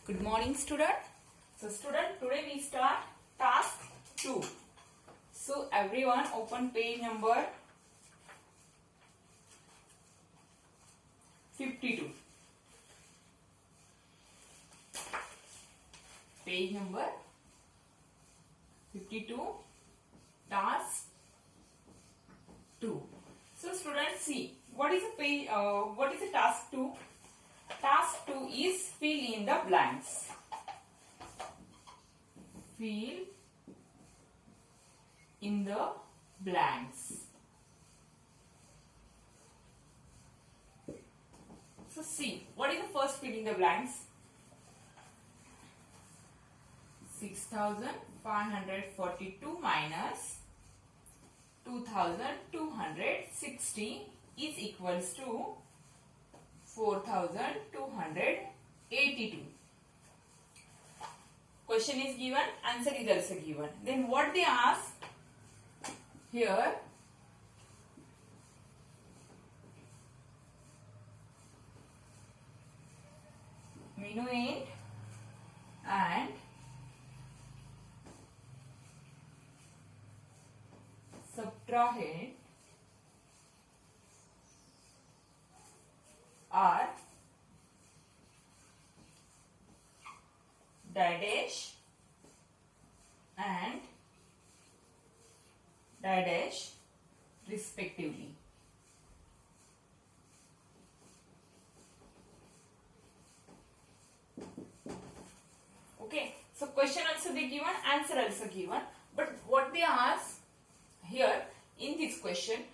Good morning, student. So, student, today we start task 2. So, everyone open page number 52. Page number 52, task 2. So, students, see what is a page? What is a task 2? Task 2 is fill in the blanks. Fill in the blanks. So see, what is the first fill in the blanks? 6542 minus 2260 is equals to 4282. Question is given, answer is also given. Then what they ask here, minuend and subtrahend are dash and dash respectively. Okay, so question also they given, answer also given, but what they ask here in this question,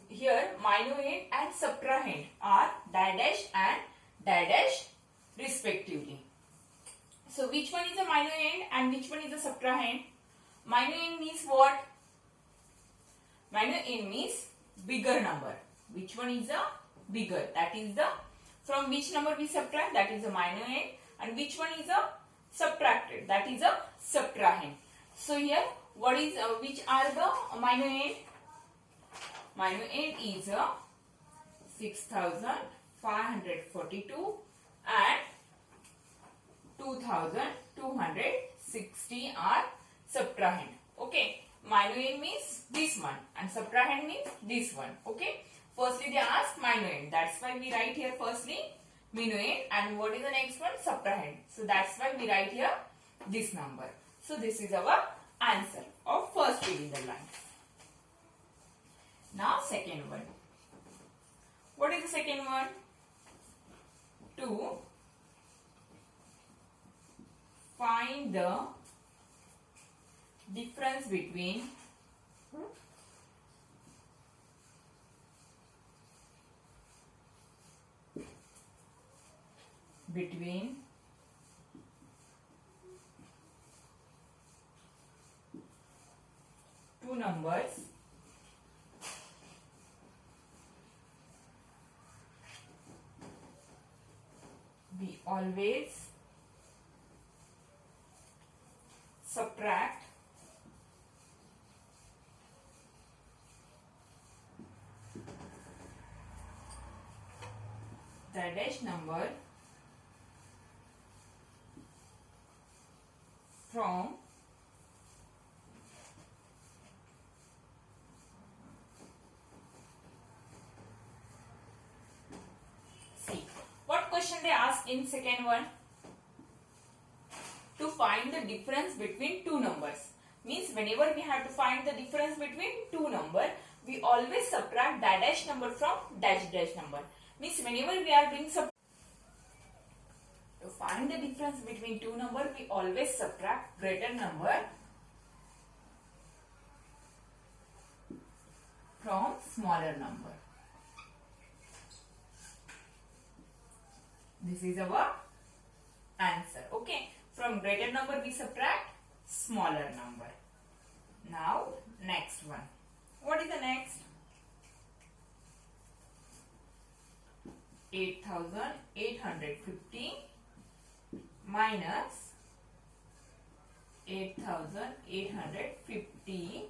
here minuend and subtrahend are dash and dash respectively. So which one is a minuend and which one is a subtrahend? Minuend means what? Minuend means bigger number. Which one is a bigger? That is the, from which number we subtract, that is a minuend, and which one is a subtracted, that is a subtrahend. So here what is which are the minuend? Minuend is a 6542 and 2260 are subtrahend. Okay, minuend means this one and subtrahend means this one. Okay, firstly they ask minuend, that's why we write here firstly minuend, and what is the next one? Subtrahend. So that's why we write here this number. So this is our answer of first fill in the blanks. Now second one. What is the second one? To find the difference between two numbers we always subtract the dash number from see what question they ask in second one? To find the difference between two numbers. Means whenever we have to find the difference between two numbers, we always subtract dash number from dash number. Means whenever we are doing to find the difference between two numbers, we always subtract greater number from smaller number. This is our answer. Okay. From greater number we subtract smaller number. Now next one. What is the next? 8850 minus 8850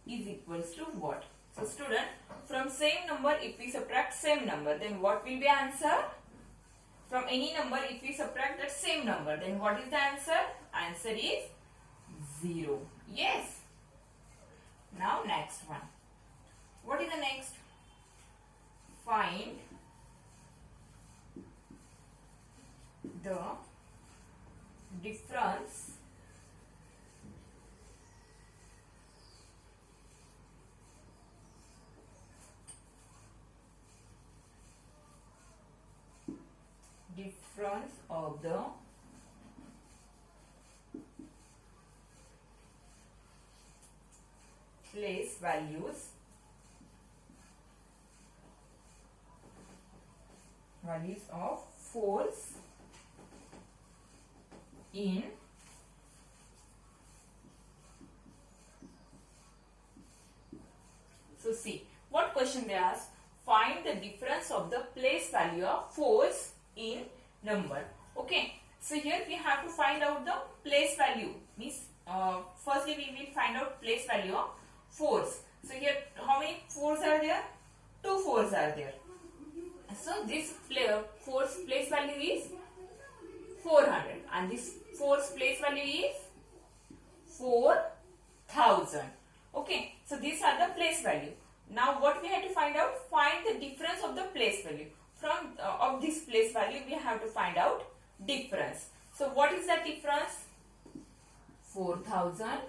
is equals to what? So student, from same number if we subtract same number, then what will be answer? from any number, if we subtract that same number, then what is the answer? Answer is 0. Yes. Now next one. What is the next? Find the difference of the place values of fours in so see what question they ask. Find the difference of the place value of fours in number. Okay, so here we have to find out the place value. Means firstly we will find out place value of fours. So here how many fours are there? 2 fours are there. So this fours place value is 400 and this fours place value is 4000. Okay, so these are the place value. Now what we have to find out? Find the difference of the place value. From of this place value we have to find out difference. So what is the difference? 4000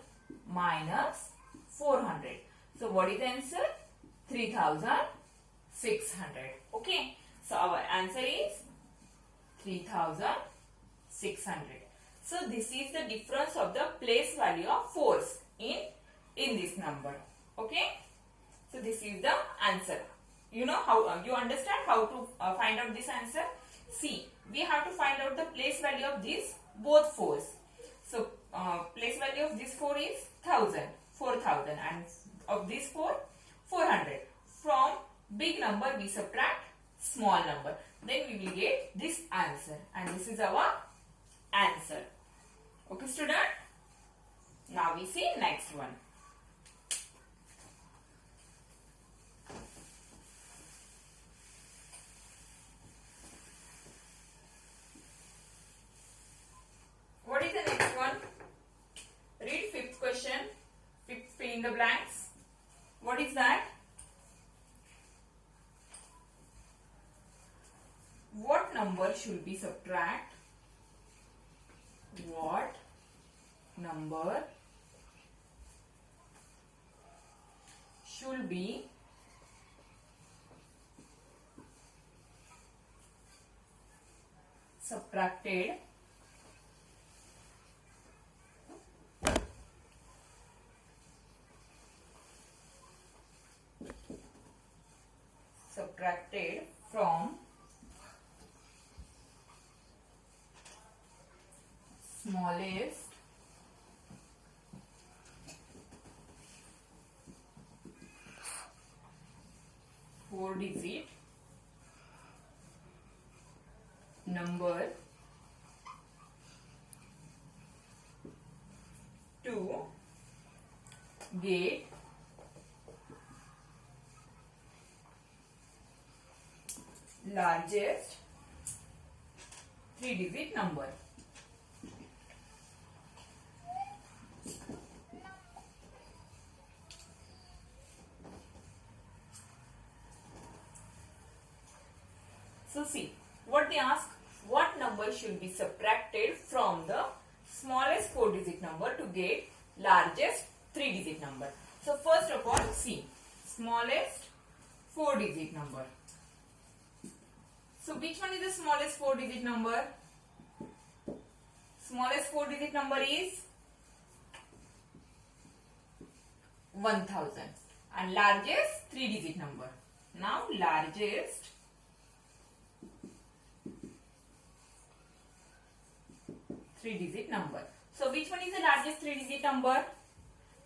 minus 400. So what is the answer? 3600. Okay, so our answer is 3600. So this is the difference of the place value of fours in this number. Okay, so this is the answer. You know how you understand how to find out this answer. See, we have to find out the place value of these both fours. So place value of this 4 is 4000 and of this 400. From big number we subtract small number, then we will get this answer, and this is our answer. Okay student, now we see next one. What is the next one? Read fifth question, fifth fill in the blanks. What is that? What number should be subtract? What number should be subtracted from smallest four-digit number to get largest three-digit number. So see, what they ask, what number should be subtracted from the smallest four-digit number to get largest three-digit number. So first of all, see, smallest four-digit number. So which one is the smallest four-digit number? Smallest four-digit number is 1000 and largest three-digit number. Now largest three-digit number. So which one is the largest three-digit number?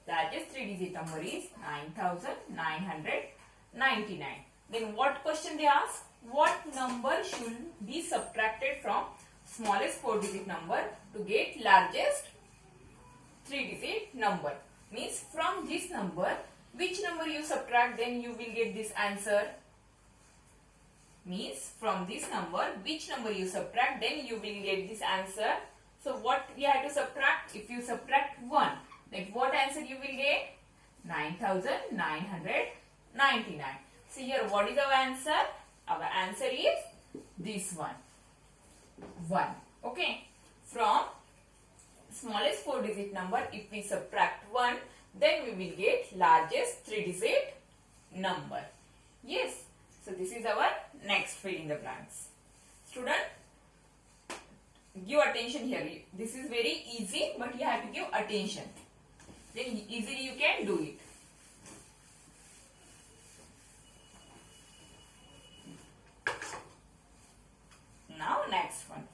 Largest three-digit number is 9999. Then what question they ask? What number should be subtracted from smallest four-digit number to get largest three-digit number? Means from this number, which number you subtract, then you will get this answer. means from this number, which number you subtract, then you will get this answer. So what we have to subtract? If you subtract 1, then what answer you will get? 9,999. See here, what is our answer? Our answer is this one. 1. Okay. From smallest 4-digit number, if we subtract 1, then we will get largest 3-digit number. Yes. So this is our next fill in the blanks. Student, give attention here. This is very easy, but you have to give attention. Then easily you can do it. Now next one.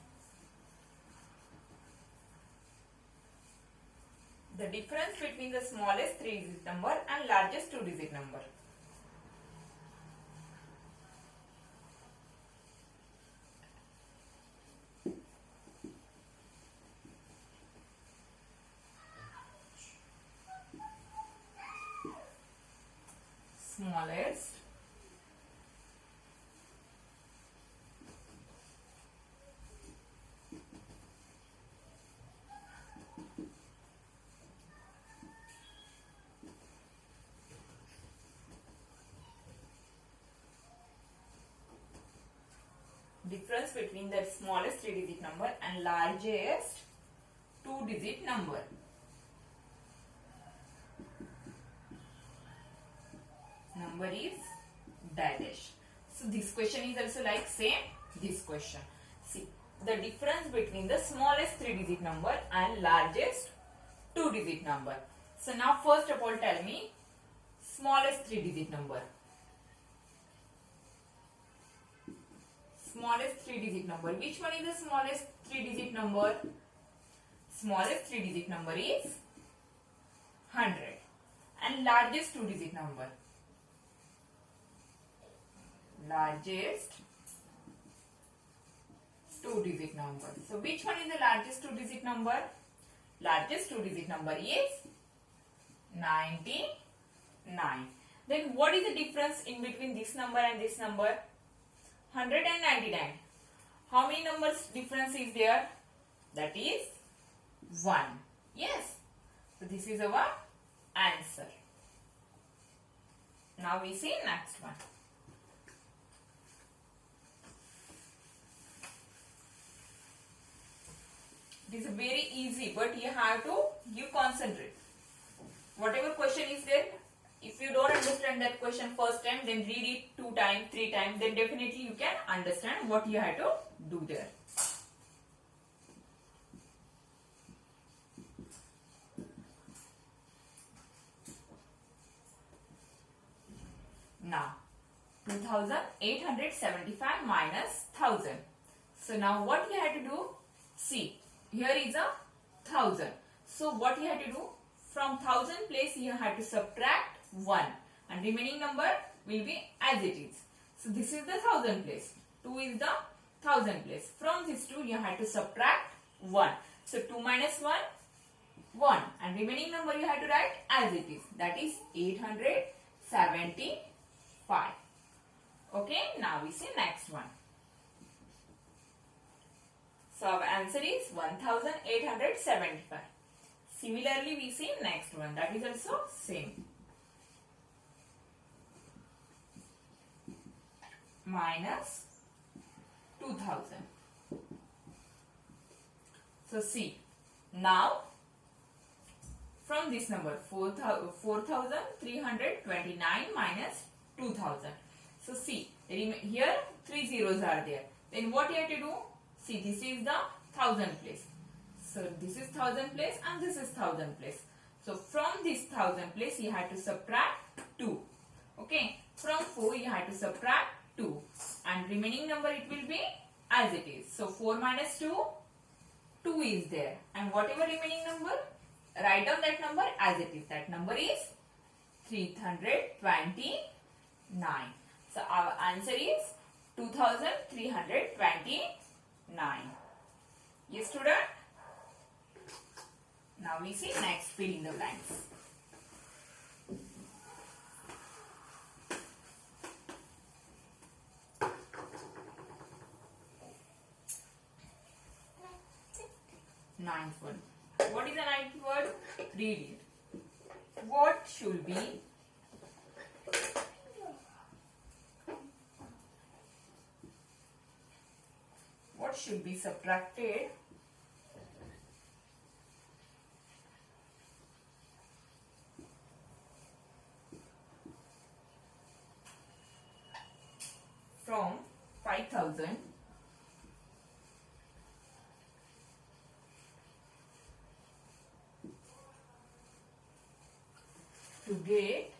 The difference between the smallest 3-digit number and largest 2-digit number. Smallest difference between the smallest 3-digit number and largest 2-digit number. Number is dash. So this question is also like same this question. See the difference between the smallest 3-digit number and largest 2-digit number. So now first of all tell me smallest 3-digit number. Smallest 3-digit number. Which one is the smallest 3-digit number? Smallest 3-digit number is 100. And largest 2-digit number. Largest 2-digit number. So which one is the largest 2-digit number? Largest 2-digit number is 99. Then what is the difference in between this number and this number? 100 and 99. How many numbers difference is there? That is 1. Yes. So this is our answer. Now we see next one. It is very easy, but you have to concentrate. Whatever question is there, if you don't understand that question first time, then read it 2 times, 3 times, then definitely you can understand what you have to do there. Now, 2875 minus 1000. So now what you have to do? See, here is a 1000. So what you have to do? From 1000 place you have to subtract 1 and remaining number will be as it is. So this is the 1000 place. 2 is the 1000 place. From this 2 you have to subtract 1. So 2 minus 1, 1 and remaining number you have to write as it is. That is 875. Okay, now we see next one. So our answer is 1875. Similarly, we see next one. That is also same. Minus 2000. So see, now from this number 4329 minus 2000. So see, here 3 zeros are there. Then what you have to do? See, this is the 1000 place. So this is 1000 place and this is 1000 place. So from this 1000 place you have to subtract 2. Okay. From 4 you have to subtract 2. And remaining number it will be as it is. So 4 minus 2, 2 is there. And whatever remaining number, write down that number as it is. That number is 329. So our answer is 2329. Yes, student? Now we see next fill in the blanks. Ninth one. What is the ninth word? Read it. What should be subtracted from 5,000 to get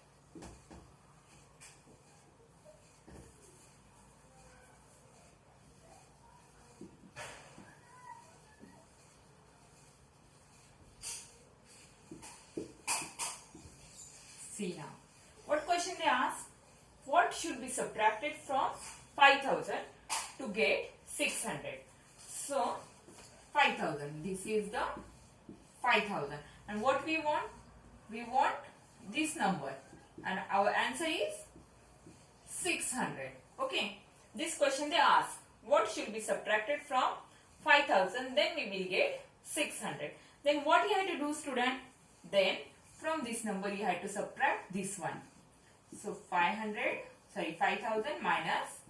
600. Now, what question they ask? What should be subtracted from 5,000 to get 600? So, 5,000. This is the 5,000. And what we want? We want this number. And our answer is 600. Okay. This question they ask. What should be subtracted from 5,000? Then we will get 600. Then what you have to do, student? Then from this number you have to subtract this one. So 5,000 minus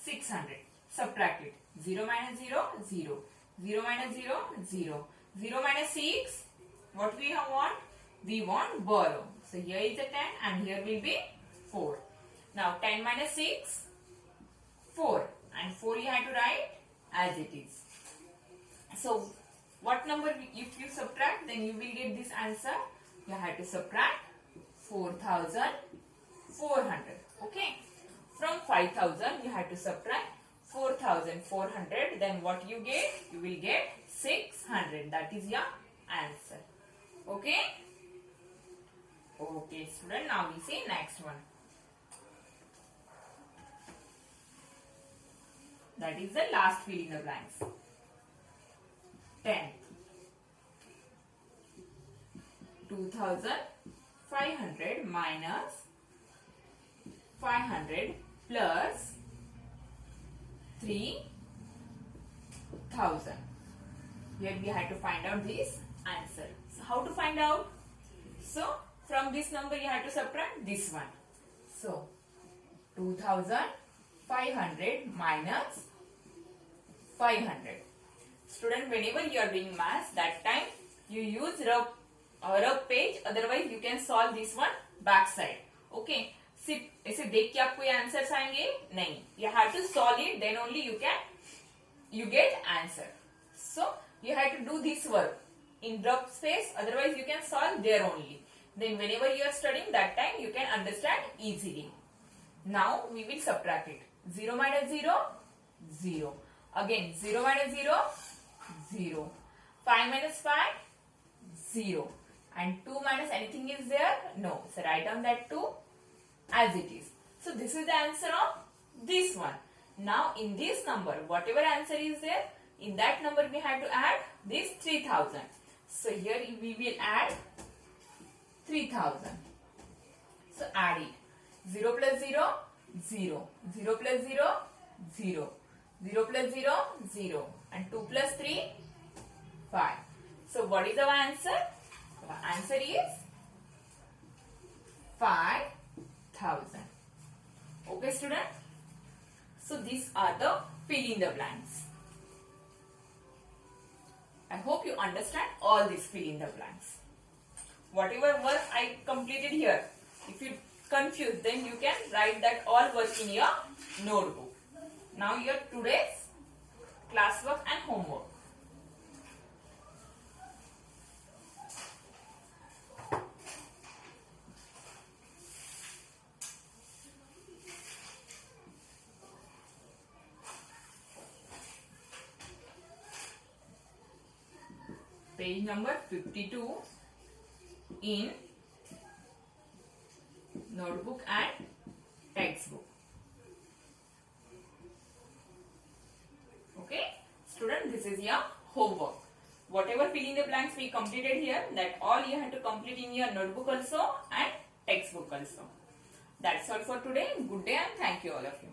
600. Subtract it. 0 minus 0, 0. 0 minus 0, 0. 0 minus 6, what we want? We want borrow. So here is a 10 and here will be 4. Now 10 minus 6, 4. And 4 you have to write as it is. So what number if you subtract, then you will get this answer. You have to subtract 4,400. Okay. From 5,000 you have to subtract 4,400. Then what you get? You will get 600. That is your answer. Okay. Okay, student. Now we see next one. That is the last fill in the blanks. 10. 2,500 minus 500 plus 3,000. Here we have to find out this answer. So how to find out? So from this number you have to subtract this one. So 2,500 minus 500. Student, whenever you are doing maths, that time you use rough page. Otherwise you can solve this one back side. Okay. सिर्फ ऐसे देख के आपको ये answers आएंगे नहीं. You have to solve it, then only you get answer. So you have to do this work in rough space. Otherwise you can solve there only. Then whenever you are studying, that time you can understand easily. Now we will subtract it. 0 minus 0, 0. Again 0 minus 0, 0. 5 minus 5, 0. And 2 minus anything is there? No. So write down that 2 as it is. So this is the answer of this one. Now in this number, whatever answer is there, in that number we have to add this 3,000. So here we will add 3,000. So add it. 0 plus 0, 0. 0 plus 0, 0. 0 plus 0, 0. And 2 plus 3, 5. So what is our answer? Our answer is 5,000. Okay, student? So these are the fill in the blanks. I hope you understand all these fill in the blanks. Whatever work I completed here, if you confused, then you can write that all work in your notebook. Now your today's classwork and homework. Page number 52 in notebook and textbook. Okay, student, this is your homework. Whatever fill in the blanks we completed here, that all you have to complete in your notebook also and textbook also. That's all for today. Good day and thank you all of you.